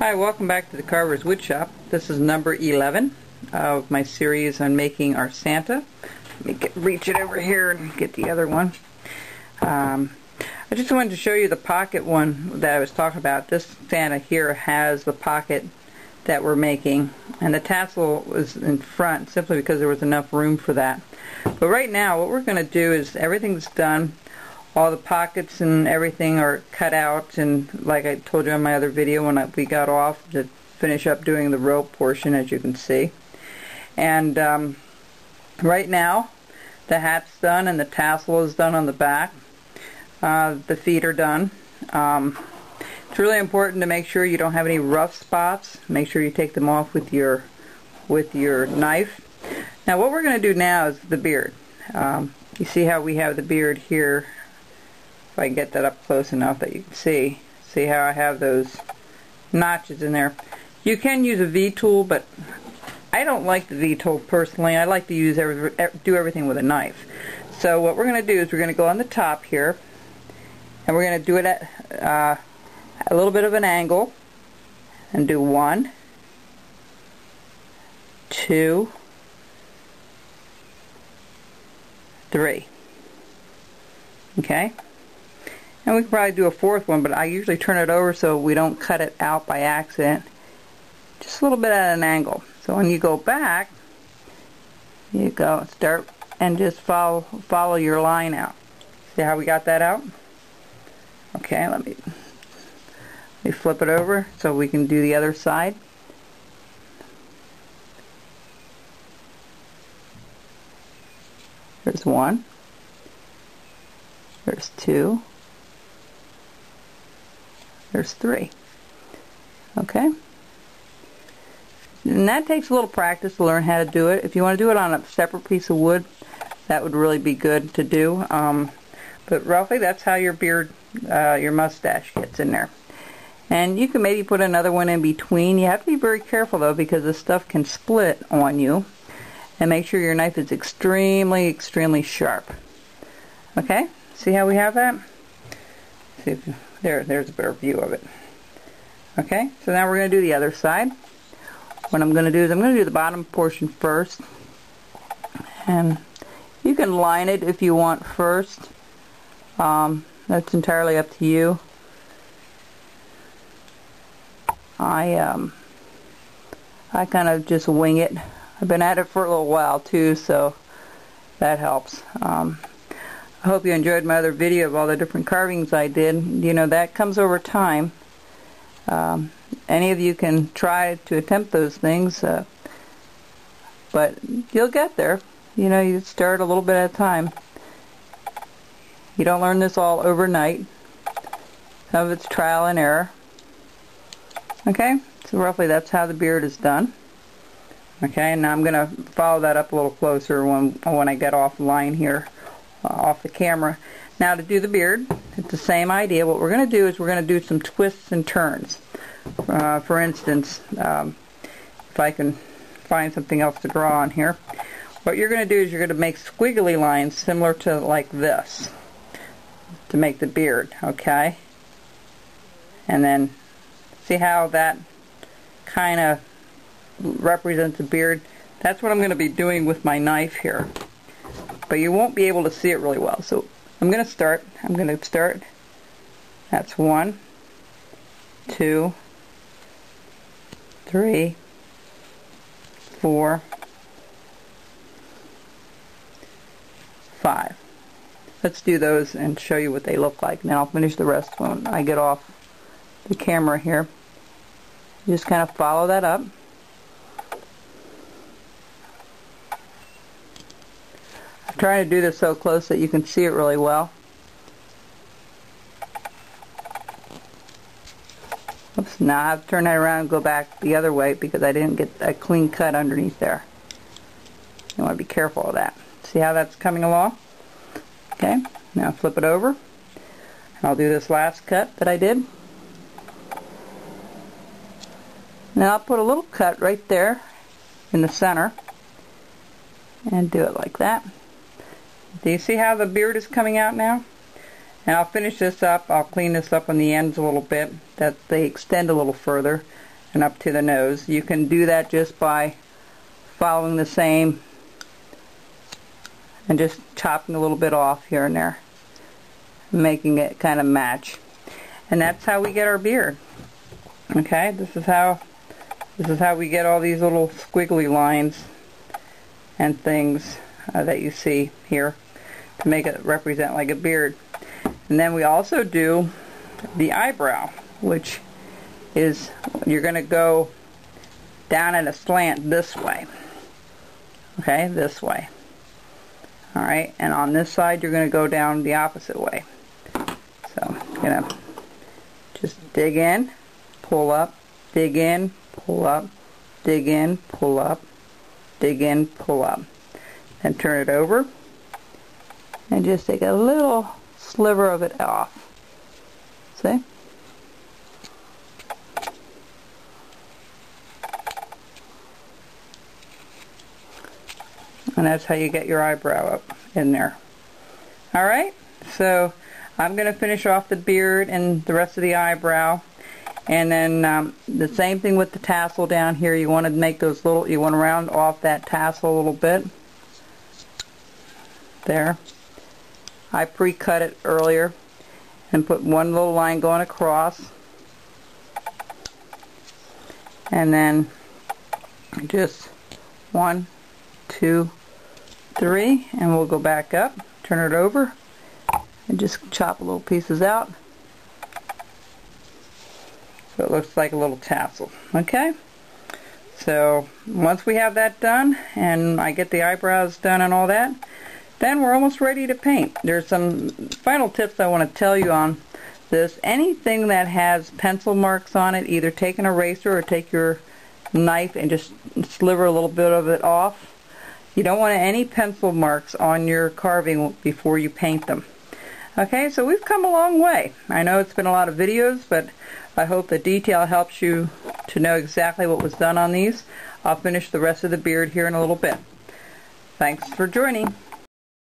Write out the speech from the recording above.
Hi, welcome back to the Carver's Woodshop. This is number 11 of my series on making our Santa. Let me reach it over here and get the other one. I just wanted to show you the pocket one that I was talking about. This Santa here has the pocket that we're making, and the tassel was in front simply because there was enough room for that. But right now what we're going to do is everything's done. All the pockets and everything are cut out, and like I told you in my other video when we got off to finish up doing the rope portion, as you can see. And right now the hat's done and the tassel is done on the back. The feet are done. It's really important to make sure you don't have any rough spots. Make sure you take them off with your knife. Now what we're going to do now is the beard. You see how we have the beard here. If I can get that up close enough that you can see how I have those notches in there. You can use a V-tool, but I don't like the V-tool personally. I like to do everything with a knife. So what we're going to do is we're going to go on the top here, and we're going to do it at a little bit of an angle, and do 1, 2, 3. Okay? And we can probably do a fourth one, but I usually turn it over so we don't cut it out by accident. Just a little bit at an angle. So when you go back, you go start and just follow your line out. See how we got that out? Okay, let me flip it over so we can do the other side. There's 1. There's 2. There's 3. Okay? And that takes a little practice to learn how to do it. If you want to do it on a separate piece of wood, that would really be good to do. But roughly that's how your beard, your mustache gets in there. And you can maybe put another one in between. You have to be very careful though, because this stuff can split on you. And make sure your knife is extremely, extremely sharp. Okay? See how we have that? See if, there's a better view of it. Okay, so now we're going to do the other side. What I'm going to do is I'm going to do the bottom portion first. And you can line it if you want first. That's entirely up to you. I kind of just wing it. I've been at it for a little while too, so that helps. I hope you enjoyed my other video of all the different carvings I did. You know, that comes over time. Any of you can try to attempt those things, but you'll get there. You know, you start a little bit at a time. You don't learn this all overnight. Some of it's trial and error. Okay, so roughly that's how the beard is done. Okay, and now I'm going to follow that up a little closer when I get offline here. Off the camera. Now to do the beard, it's the same idea. What we're going to do is we're going to do some twists and turns. For instance, if I can find something else to draw on here, what you're going to do is you're going to make squiggly lines similar to like this to make the beard, okay? And then see how that kind of represents a beard? That's what I'm going to be doing with my knife here. But you won't be able to see it really well. So I'm going to start. That's 1, 2, 3, 4, 5. Let's do those and show you what they look like. Then I'll finish the rest when I get off the camera here. Just kind of follow that up. I'm trying to do this so close that you can see it really well. Oops, now I have to turn that around and go back the other way because I didn't get a clean cut underneath there. You want to be careful of that. See how that's coming along? Okay, now flip it over. And I'll do this last cut that I did. Now I'll put a little cut right there in the center and do it like that. Do you see how the beard is coming out now? And I'll finish this up. I'll clean this up on the ends a little bit, that they extend a little further. and up to the nose. You can do that just by following the same and just chopping a little bit off here and there, making it kind of match. And that's how we get our beard. Okay, this is how we get all these little squiggly lines and things that you see here to make it represent like a beard. And then we also do the eyebrow, which is, you're going to go down at a slant this way. Okay, this way. Alright, and on this side you're going to go down the opposite way. So, you're going to just dig in, pull up, dig in, pull up, dig in, pull up, dig in, pull up. And turn it over and just take a little sliver of it off. See? And that's how you get your eyebrow up in there. Alright, so I'm going to finish off the beard and the rest of the eyebrow. And then the same thing with the tassel down here. You want to make those little, you want to round off that tassel a little bit. There. I pre-cut it earlier and put one little line going across. And then just 1, 2, 3, and we'll go back up, turn it over, and just chop little pieces out so it looks like a little tassel. Okay? So once we have that done and I get the eyebrows done and all that, then we're almost ready to paint. There's some final tips I want to tell you on this. Anything that has pencil marks on it, either take an eraser or take your knife and just sliver a little bit of it off. You don't want any pencil marks on your carving before you paint them. Okay, so we've come a long way. I know it's been a lot of videos, but I hope the detail helps you to know exactly what was done on these. I'll finish the rest of the beard here in a little bit. Thanks for joining.